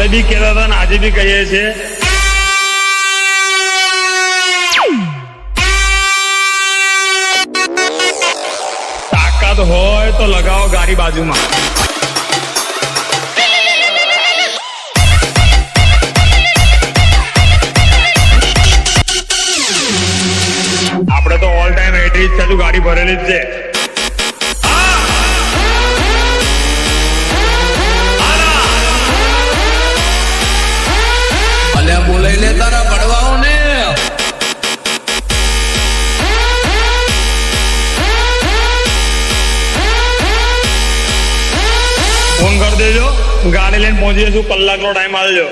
આપણે બી કહેતા હતા ને આજે બી કહીએ છીએ, તાકાત હોય તો લગાવો ગાડી બાજુમાં. આપણે તો ઓલ ટાઈમ 80 જ ચાલુ ગાડી ભરેલી જ છે. બોલાઈ લે તારા પડવાઓ ને. ફોન કરી દેજો, ગાડી લઈને પહોંચી જશું, કલાકનો ટાઈમ આવજો.